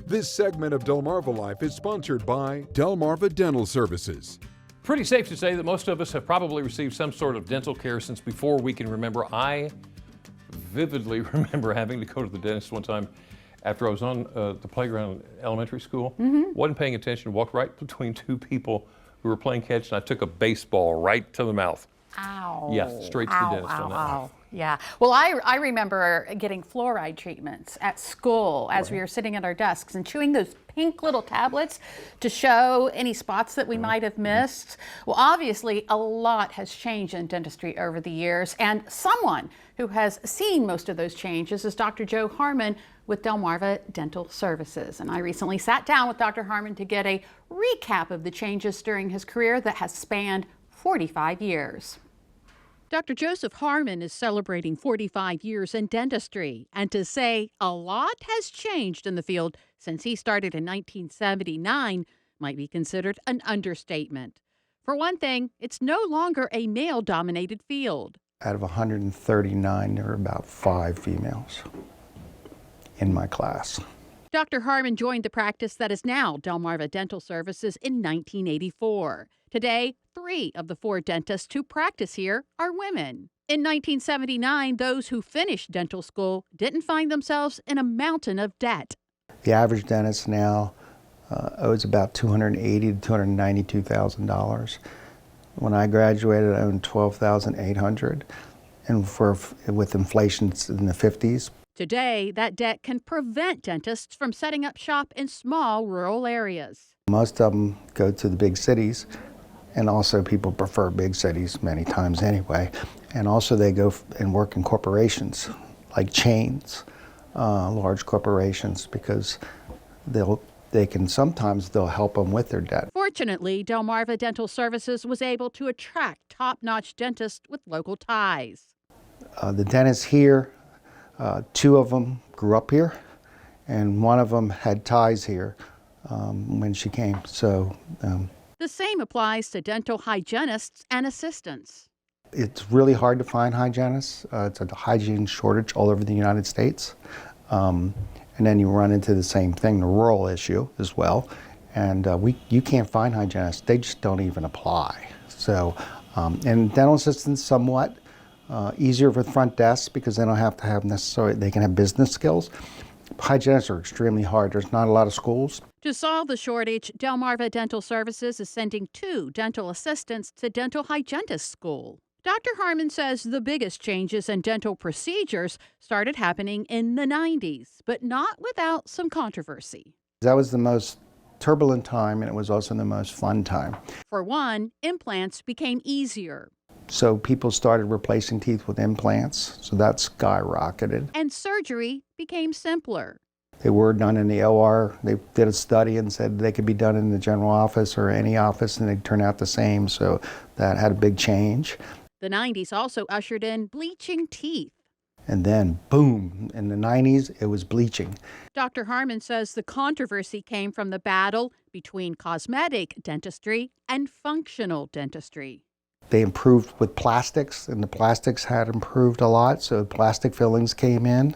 This segment of DelmarvaLife is sponsored by Delmarva Dental Services. Pretty safe to say that most of us have probably received some sort of dental care since before we can remember. I vividly remember having to go to the dentist one time after I was on the playground in elementary school. Wasn't paying attention, walked right between two people who were playing catch, and I took a baseball right to the mouth. Ow. Yeah, straight to the dentist on that one. Yeah. Well, I remember getting fluoride treatments at school as we were sitting at our desks and chewing those pink little tablets to show any spots that we might have missed. Well, obviously, a lot has changed in dentistry over the years, and someone who has seen most of those changes is Dr. Joe Harmon with Delmarva Dental Services. And I recently sat down with Dr. Harmon to get a recap of the changes during his career that has spanned 45 years. Dr. Joseph Harmon is celebrating 45 years in dentistry, and to say a lot has changed in the field since he started in 1979 might be considered an understatement. For one thing, it's no longer a male-dominated field. Out of 139, there were about 5 females in my class. Dr. Harmon joined the practice that is now Delmarva Dental Services in 1984. Today, 3 of the 4 dentists who practice here are women. In 1979, those who finished dental school didn't find themselves in a mountain of debt. The average dentist now owes about $280,000 to $292,000. When I graduated, I owned $12,800, and with inflation in the 50s. Today, that debt can prevent dentists from setting up shop in small rural areas. Most of them go to the big cities, and also people prefer big cities many times anyway. And also they go and work in corporations, like chains, large corporations, because they'll help them with their debt. Fortunately, Delmarva Dental Services was able to attract top-notch dentists with local ties. The dentists here, 2 of them grew up here, and 1 of them had ties here when she came. The same applies to dental hygienists and assistants. It's really hard to find hygienists. It's a hygiene shortage all over the United States. And then you run into the same thing, the rural issue as well. And you can't find hygienists. They just don't even apply. So, and dental assistants somewhat easier for the front desk because they don't have to have they can have business skills. Hygienists are extremely hard. There's not a lot of schools. To solve the shortage, Delmarva Dental Services is sending 2 dental assistants to dental hygienist school. Dr. Harmon says the biggest changes in dental procedures started happening in the 90s, but not without some controversy. That was the most turbulent time, and it was also the most fun time. For one, implants became easier. So people started replacing teeth with implants, so that skyrocketed. And surgery became simpler. They were done in the OR. They did a study and said they could be done in the general office or any office, and they'd turn out the same, so that had a big change. The 90s also ushered in bleaching teeth. And then, boom, in the 90s, it was bleaching. Dr. Harmon says the controversy came from the battle between cosmetic dentistry and functional dentistry. They improved with plastics, and the plastics had improved a lot, so plastic fillings came in.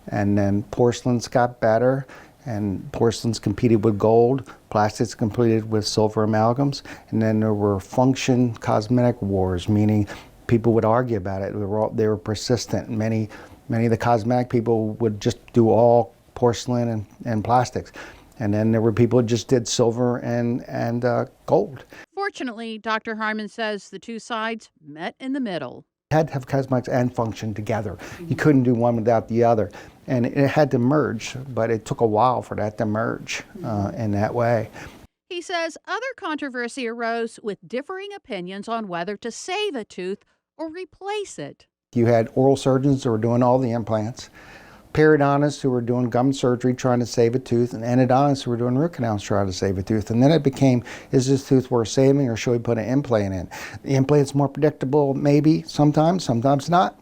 And then porcelains got better, and porcelains competed with gold, plastics competed with silver amalgams, and then there were function cosmetic wars, meaning people would argue about it. They were persistent. Many of the cosmetic people would just do all porcelain and plastics. And then there were people who just did silver and gold. Fortunately, Dr. Harmon says the 2 sides met in the middle. You had to have cosmetics and function together. You couldn't do one without the other. And it had to merge, but it took a while for that to merge in that way. He says other controversy arose with differing opinions on whether to save a tooth or replace it. You had oral surgeons who were doing all the implants, periodontists who were doing gum surgery trying to save a tooth, and endodontists who were doing root canals trying to save a tooth. And then it became, is this tooth worth saving, or should we put an implant in? The implant's more predictable, maybe, sometimes not.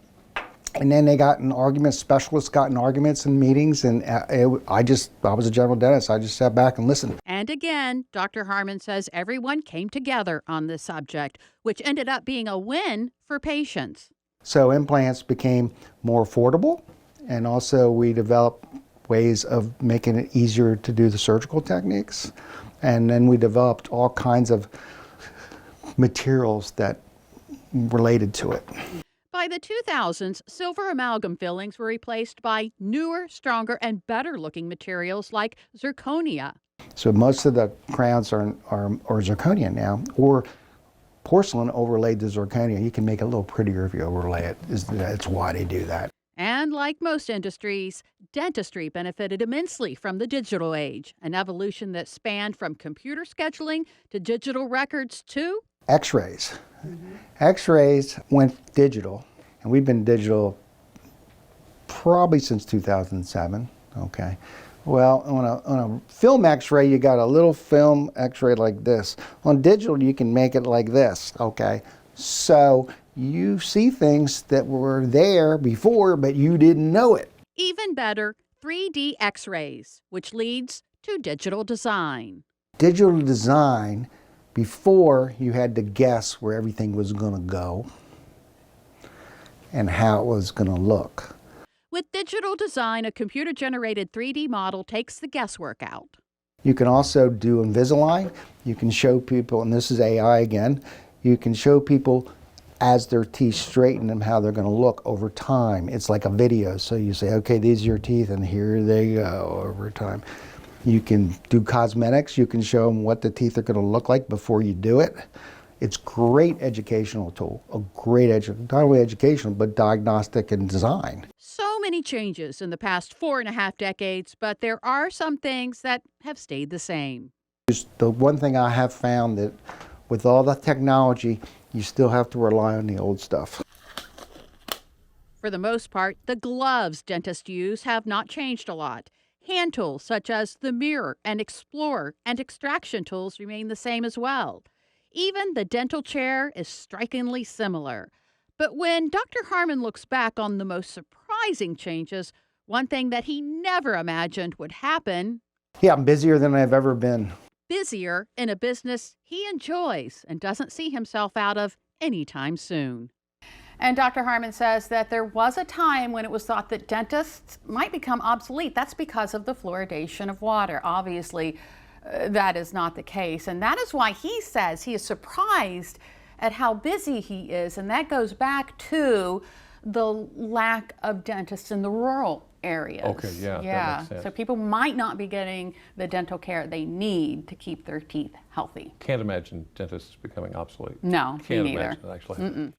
And then they got in arguments, specialists got in arguments and meetings, and I was a general dentist. I just sat back and listened. And again, Dr. Harmon says everyone came together on this subject, which ended up being a win for patients. So implants became more affordable, and also we developed ways of making it easier to do the surgical techniques. And then we developed all kinds of materials that related to it. By the 2000s, silver amalgam fillings were replaced by newer, stronger, and better-looking materials like zirconia. So most of the crowns are zirconia now, or porcelain overlaid to zirconia. You can make it a little prettier if you overlay it. That's why they do that. And like most industries, dentistry benefited immensely from the digital age, an evolution that spanned from computer scheduling to digital records to X-rays. X-rays went digital, and we've been digital probably since 2007, okay? Well, on a film X-ray, you got a little film X-ray like this. On digital, you can make it like this, okay? So you see things that were there before, but you didn't know it. even better 3D X-rays, which leads to digital design. Digital design, before you had to guess where everything was going to go and how it was going to look. With digital design, a computer-generated 3D model takes the guesswork out. You can also do Invisalign. You can show people, and this is AI again, you can show people as their teeth straighten them how they're going to look over time. It's like a video. So you say, okay, these are your teeth and here they go over time. You can do cosmetics. You can show them what the teeth are going to look like before you do it. It's a great educational tool, not only educational, but diagnostic and design. So many changes in the past 4.5 decades, but there are some things that have stayed the same. Just the one thing I have found that with all the technology, you still have to rely on the old stuff. For the most part, the gloves dentists use have not changed a lot. Hand tools such as the mirror and explorer and extraction tools remain the same as well. Even the dental chair is strikingly similar. But when Dr. Harmon looks back on the most surprising changes, one thing that he never imagined would happen. Yeah, I'm busier than I've ever been. Busier in a business he enjoys and doesn't see himself out of anytime soon. And Dr. Harmon says that there was a time when it was thought that dentists might become obsolete. That's because of the fluoridation of water. Obviously, that is not the case. And that is why he says he is surprised at how busy he is. And that goes back to the lack of dentists in the rural areas. Okay, yeah, that makes sense. So people might not be getting the dental care they need to keep their teeth healthy. Can't imagine dentists becoming obsolete. No, me Can't neither. imagine, actually.